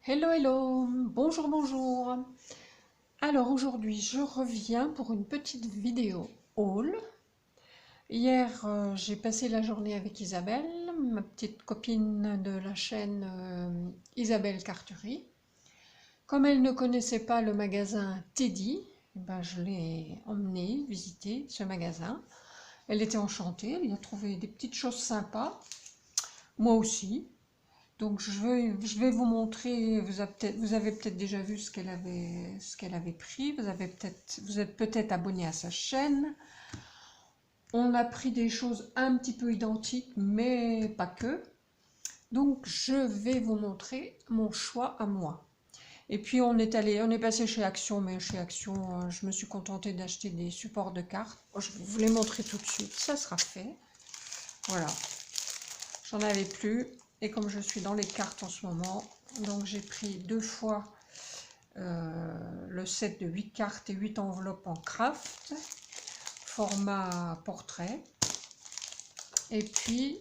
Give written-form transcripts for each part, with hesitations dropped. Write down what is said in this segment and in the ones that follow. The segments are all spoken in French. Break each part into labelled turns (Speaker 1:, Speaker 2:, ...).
Speaker 1: Hello, hello, bonjour, bonjour. Alors aujourd'hui, je reviens pour une petite vidéo haul. Hier, j'ai passé la journée avec Isabelle, ma petite copine de la chaîne Isabelle Carterie. Comme elle ne connaissait pas le magasin Teddy, eh ben, je l'ai emmenée visiter ce magasin. Elle était enchantée, elle y a trouvé des petites choses sympas. Moi aussi. Donc je vais vous montrer, vous avez peut-être déjà vu ce qu'elle avait pris, vous êtes peut-être abonné à sa chaîne. On a pris des choses un petit peu identiques, mais pas que. Donc je vais vous montrer mon choix à moi. Et puis on est passé chez Action, mais chez Action, je me suis contentée d'acheter des supports de cartes. Je vais vous les montrer tout de suite, ça sera fait. Voilà, j'en avais plus. Et comme je suis dans les cartes en ce moment, donc j'ai pris deux fois le set de 8 cartes et 8 enveloppes en craft, format portrait. Et puis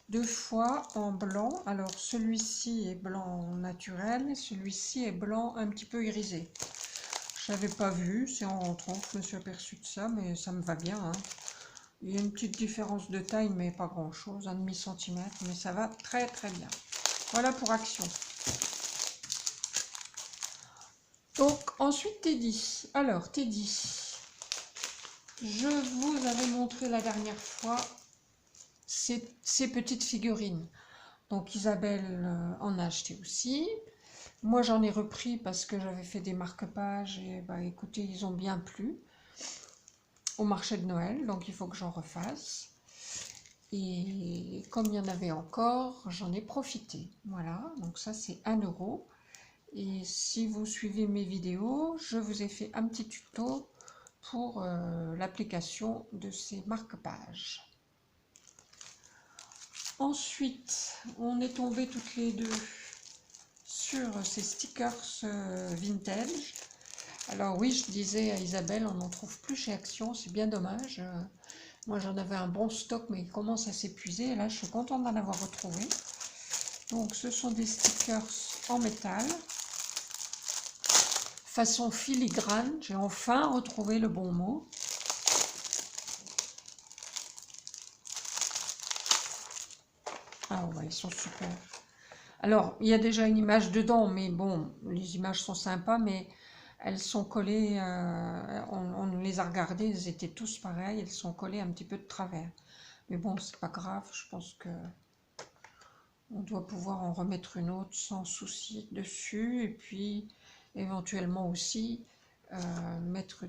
Speaker 1: deux fois en blanc. Alors celui-ci est blanc naturel, celui-ci est blanc un petit peu irisé. Je n'avais pas vu, c'est en rentrant que je me suis aperçue de ça, mais ça me va bien, hein. Il y a une petite différence de taille, mais pas grand chose, 1,5 cm, mais ça va très très bien. Voilà pour Action. Donc ensuite Teddy. Alors Teddy, je vous avais montré la dernière fois ces petites figurines. Donc Isabelle en a acheté aussi. Moi j'en ai repris parce que j'avais fait des marque-pages et bah écoutez, ils ont bien plu au marché de Noël, donc il faut que j'en refasse. Et comme il y en avait encore, j'en ai profité. Voilà, donc ça c'est 1 euro. Et si vous suivez mes vidéos, je vous ai fait un petit tuto pour l'application de ces marque-pages. Ensuite, on est tombé toutes les deux sur ces stickers vintage. Alors oui, je disais à Isabelle, on n'en trouve plus chez Action, c'est bien dommage. Moi j'en avais un bon stock, mais il commence à s'épuiser. Et là, je suis contente d'en avoir retrouvé. Donc ce sont des stickers en métal. Façon filigrane, j'ai enfin retrouvé le bon mot. Ah ouais, ils sont super. Alors, il y a déjà une image dedans, mais bon, les images sont sympas, mais elles sont collées, on les a regardées, elles étaient tous pareilles, elles sont collées un petit peu de travers. Mais bon, c'est pas grave, je pense que on doit pouvoir en remettre une autre sans souci dessus, et puis éventuellement aussi mettre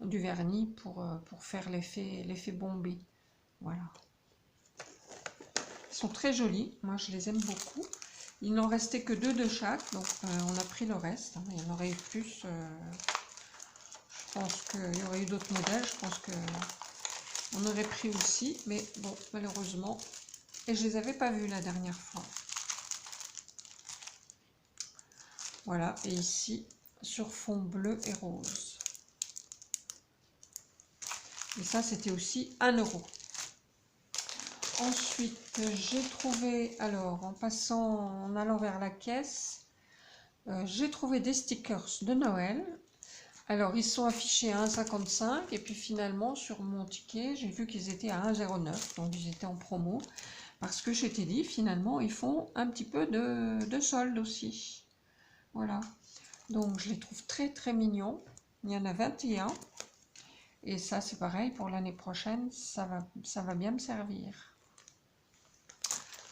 Speaker 1: du vernis pour faire l'effet bombé. Voilà. Ils sont très jolis, moi je les aime beaucoup. Il n'en restait que 2 de chaque, donc on a pris le reste. Hein. Il y en aurait eu plus. Je pense qu'il y aurait eu d'autres modèles, je pense qu'on aurait pris aussi, mais bon, malheureusement. Et je les avais pas vus la dernière fois. Voilà, et ici, sur fond bleu et rose. Et ça, c'était aussi 1 euro. Ensuite, j'ai trouvé, alors en allant vers la caisse, j'ai trouvé des stickers de Noël. Alors ils sont affichés à 1,55 et puis finalement sur mon ticket, j'ai vu qu'ils étaient à 1,09, donc ils étaient en promo. Parce que chez Teddy, finalement, ils font un petit peu de solde aussi. Voilà. Donc je les trouve très très mignons. Il y en a 21. Et ça, c'est pareil, pour l'année prochaine, ça va bien me servir.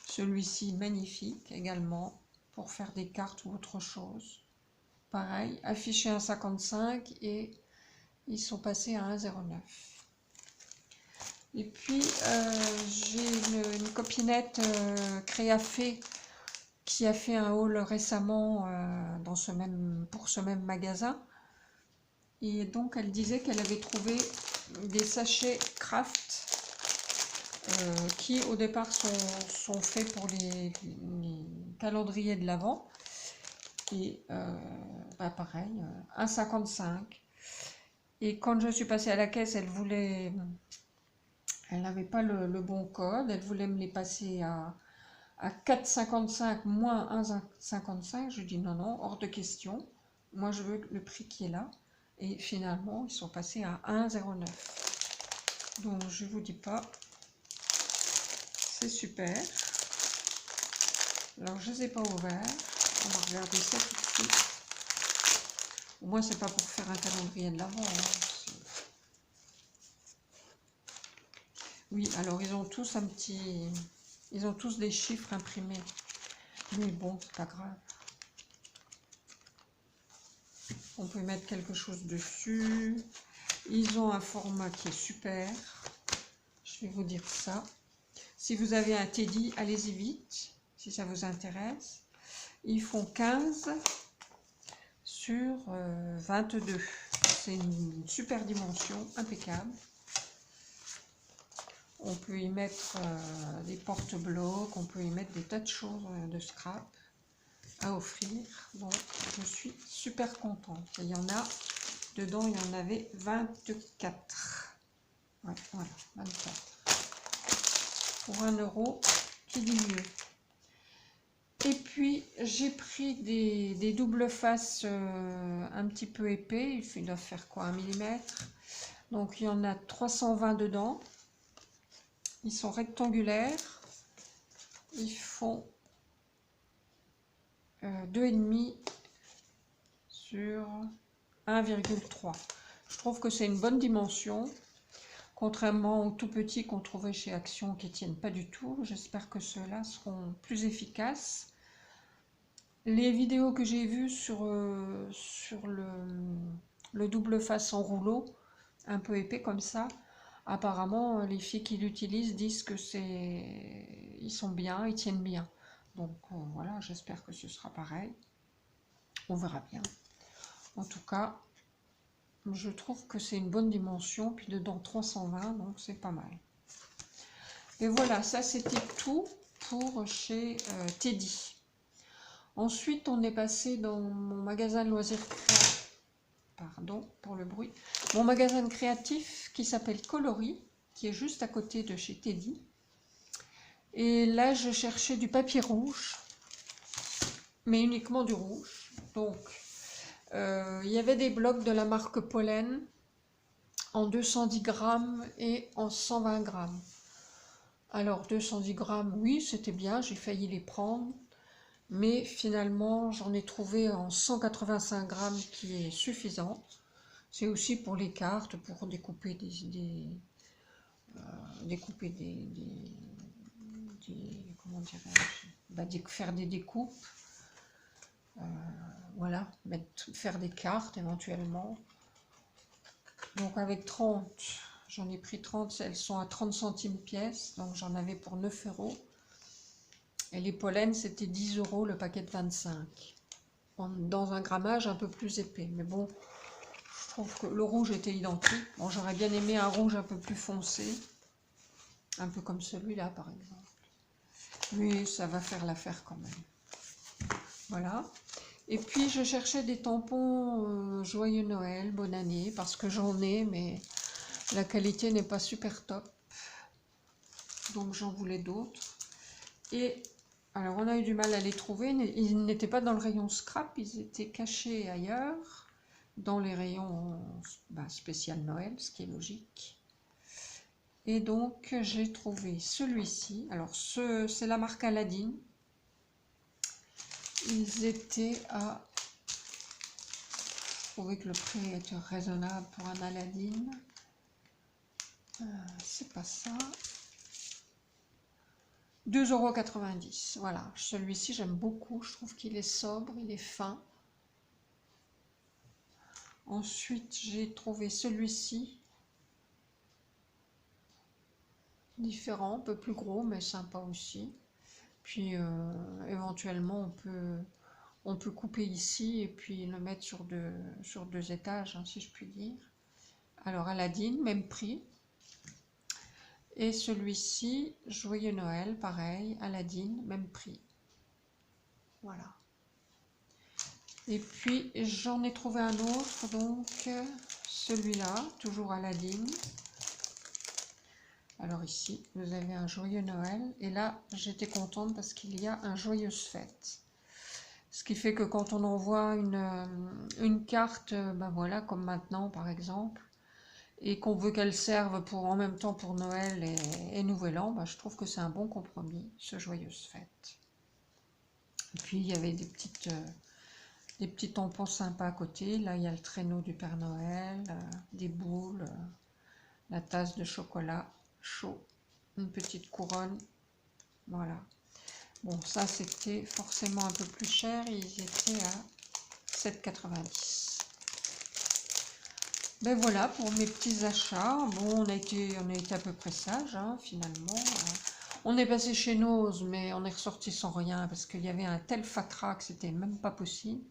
Speaker 1: Celui-ci, magnifique également, pour faire des cartes ou autre chose. Pareil, affiché à 1,55 et ils sont passés à 1,09. Et puis, j'ai une copinette Créafé qui a fait un haul récemment pour ce même magasin. Et donc, elle disait qu'elle avait trouvé des sachets Craft qui au départ sont faits pour les calendriers de l'Avent. Et bah pareil, 1,55. Et quand je suis passée à la caisse, elle n'avait pas le bon code, elle voulait me les passer à 4,55 moins 1,55. Je dis non, non, hors de question. Moi, je veux le prix qui est là. Et finalement, ils sont passés à 1,09. Donc, je vous dis pas, c'est super. Alors, je ne les ai pas ouverts. On va regarder ça tout de suite. Au moins, c'est pas pour faire un calendrier de l'Avent. Hein. Oui, alors ils ont tous un petit... Ils ont tous des chiffres imprimés. Mais bon, c'est pas grave. On peut mettre quelque chose dessus. Ils ont un format qui est super. Je vais vous dire ça. Si vous avez un Teddy, allez-y vite, si ça vous intéresse. Ils font 15 sur 22. C'est une super dimension, impeccable. On peut y mettre des porte-blocs, on peut y mettre des tas de choses de scrap à offrir. Donc, je suis super contente. Et il y en a, dedans, il y en avait 24. Ouais, voilà, 24. Pour 1 €, qui dit mieux. Et puis, j'ai pris des doubles faces un petit peu épais. Il doit faire quoi, 1 mm. Donc, il y en a 320 dedans. Ils sont rectangulaires. Ils font 2,5 sur 1,3. Je trouve que c'est une bonne dimension. Contrairement aux tout petits qu'on trouvait chez Action qui ne tiennent pas du tout. J'espère que ceux-là seront plus efficaces. Les vidéos que j'ai vues sur le double face en rouleau, un peu épais comme ça, apparemment les filles qui l'utilisent disent que ils sont bien, ils tiennent bien. Donc voilà, j'espère que ce sera pareil. On verra bien. En tout cas, je trouve que c'est une bonne dimension, puis dedans 320, donc c'est pas mal. Et voilà, ça c'était tout pour chez Teddy. Ensuite, on est passé dans mon magasin de loisirs créatifs. Pardon pour le bruit. Mon magasin créatif qui s'appelle Coloris, qui est juste à côté de chez Teddy. Et là, je cherchais du papier rouge, mais uniquement du rouge. Donc, il y avait des blocs de la marque Pollen en 210 grammes et en 120 grammes. Alors, 210 grammes, oui, c'était bien, j'ai failli les prendre. Mais finalement, j'en ai trouvé en 185 grammes qui est suffisant. C'est aussi pour les cartes, pour découper comment dirais-je, faire des découpes. Voilà, faire des cartes éventuellement. Donc avec 30, j'en ai pris 30, elles sont à 30 centimes pièce, donc j'en avais pour 9 €. Et les pollens, c'était 10 € le paquet de 25. Dans un grammage un peu plus épais. Mais bon, je trouve que le rouge était identique. Bon, j'aurais bien aimé un rouge un peu plus foncé. Un peu comme celui-là, par exemple. Mais ça va faire l'affaire quand même. Voilà. Et puis, je cherchais des tampons Joyeux Noël, bonne année, parce que j'en ai, mais la qualité n'est pas super top. Donc, j'en voulais d'autres. Et alors, on a eu du mal à les trouver. Ils n'étaient pas dans le rayon scrap, ils étaient cachés ailleurs, dans les rayons spécial Noël, ce qui est logique. Et donc, j'ai trouvé celui-ci. Alors, c'est la marque Aladdin. Ils étaient à... Je trouvais que le prix était raisonnable pour un Aladdin. C'est pas ça. 2,90 €. Voilà, celui-ci j'aime beaucoup, je trouve qu'il est sobre, il est fin. Ensuite, j'ai trouvé celui-ci, différent, un peu plus gros, mais sympa aussi. Puis éventuellement, on peut couper ici et puis le mettre sur deux étages, hein, si je puis dire. Alors Aladdin, même prix. Et celui-ci, Joyeux Noël, pareil, Aladdin, même prix. Voilà. Et puis, j'en ai trouvé un autre, donc celui-là, toujours Aladdin. Alors ici, vous avez un joyeux Noël. Et là, j'étais contente parce qu'il y a un joyeuse fête. Ce qui fait que quand on envoie une carte, ben voilà, comme maintenant par exemple, et qu'on veut qu'elle serve pour, en même temps pour Noël et Nouvel An, ben je trouve que c'est un bon compromis, ce joyeuse fête. Et puis il y avait des petits tampons sympas à côté. Là, il y a le traîneau du Père Noël, des boules, la tasse de chocolat chaud, une petite couronne. Voilà. Bon, ça, c'était forcément un peu plus cher. Ils étaient à 7,90. Ben voilà pour mes petits achats. Bon, on a été à peu près sage, hein, finalement. On est passé chez Nose, mais on est ressorti sans rien parce qu'il y avait un tel fatras que c'était même pas possible.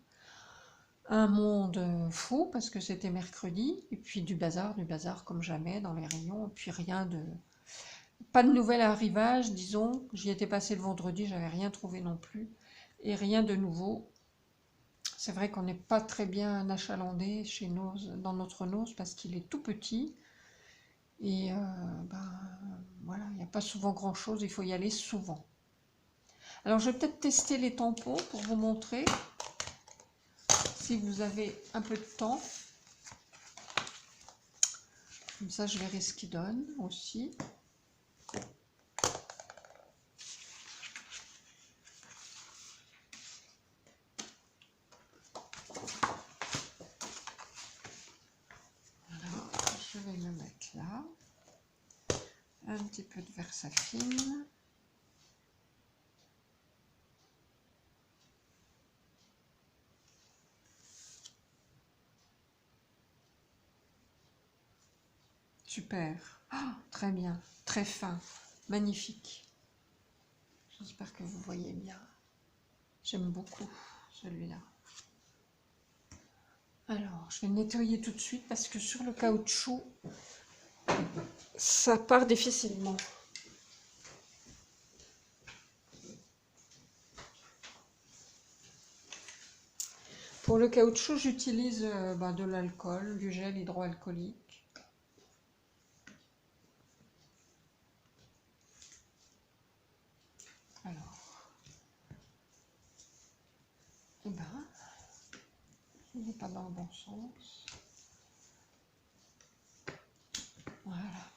Speaker 1: Un monde fou parce que c'était mercredi, et puis du bazar comme jamais dans les rayons, et puis rien de... Pas de nouvel arrivage, disons. J'y étais passé le vendredi, j'avais rien trouvé non plus, et rien de nouveau. C'est vrai qu'on n'est pas très bien achalandé chez Nose, dans notre Nose parce qu'il est tout petit, et ben, voilà, il n'y a pas souvent grand chose, il faut y aller souvent. Alors je vais peut-être tester les tampons pour vous montrer, si vous avez un peu de temps. Comme ça, je verrai ce qu'il donne aussi. Voilà, je vais le mettre là. Un petit peu de Versafine. Super. Ah, très bien. Très fin. Magnifique. J'espère que vous voyez bien. J'aime beaucoup celui-là. Alors, je vais le nettoyer tout de suite parce que sur le caoutchouc, ça part difficilement. Pour le caoutchouc, j'utilise de l'alcool, du gel hydroalcoolique. Alors, eh ben, il n'est pas dans le bon sens. Voilà.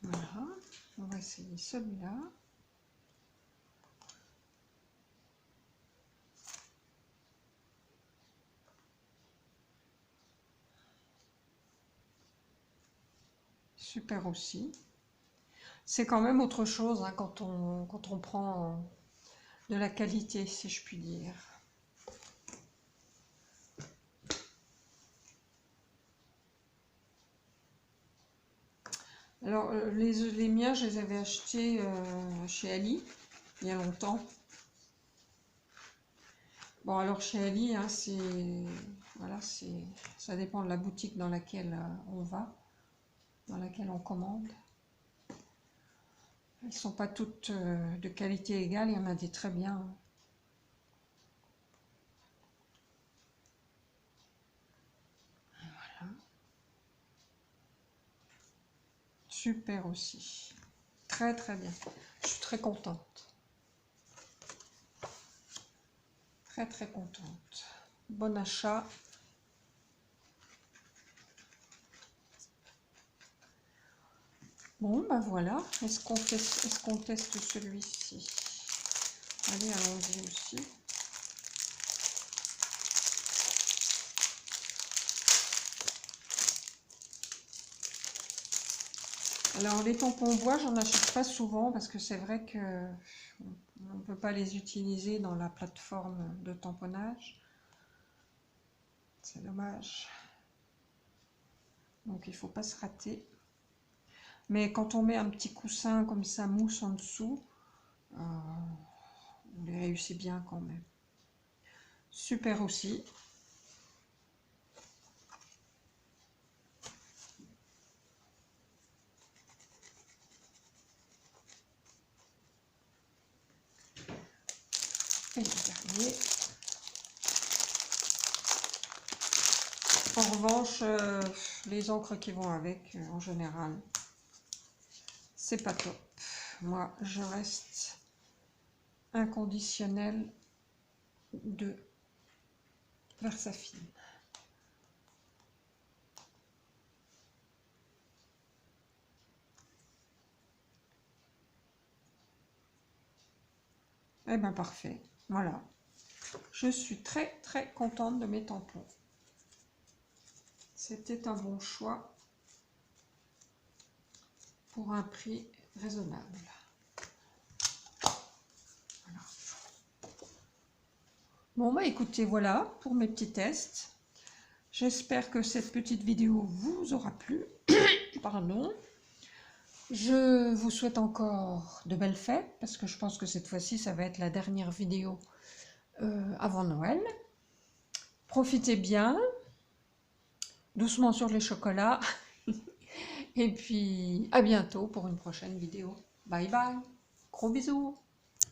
Speaker 1: Voilà. On va essayer celui-là. Super aussi. C'est quand même autre chose hein, quand on prend de la qualité, si je puis dire. Alors, les miens, je les avais achetés chez Ali, il y a longtemps. Bon, alors chez Ali, hein, voilà, ça dépend de la boutique dans laquelle on va, dans laquelle on commande. Elles ne sont pas toutes de qualité égale, il y en a des très bien. Voilà. Super aussi. Très très bien. Je suis très contente. Très très contente. Bon achat. Bon, ben voilà. Est-ce qu'on teste celui-ci? Allez, allons-y aussi. Alors, les tampons bois, j'en achète pas souvent parce que c'est vrai que on ne peut pas les utiliser dans la plateforme de tamponnage. C'est dommage. Donc, il ne faut pas se rater. Mais quand on met un petit coussin comme ça, mousse en dessous, on les réussit bien quand même. Super aussi. voyez. En revanche, les encres qui vont avec, en général, c'est pas top. Moi, je reste inconditionnel de Versafine. Eh bien, parfait. Voilà. Je suis très, très contente de mes tampons. C'était un bon choix pour un prix raisonnable. Voilà. Bon, bah écoutez, voilà pour mes petits tests. J'espère que cette petite vidéo vous aura plu. Pardon. Je vous souhaite encore de belles fêtes, parce que je pense que cette fois-ci, ça va être la dernière vidéo avant Noël. Profitez bien, doucement sur les chocolats, et puis à bientôt pour une prochaine vidéo. Bye bye, gros bisous.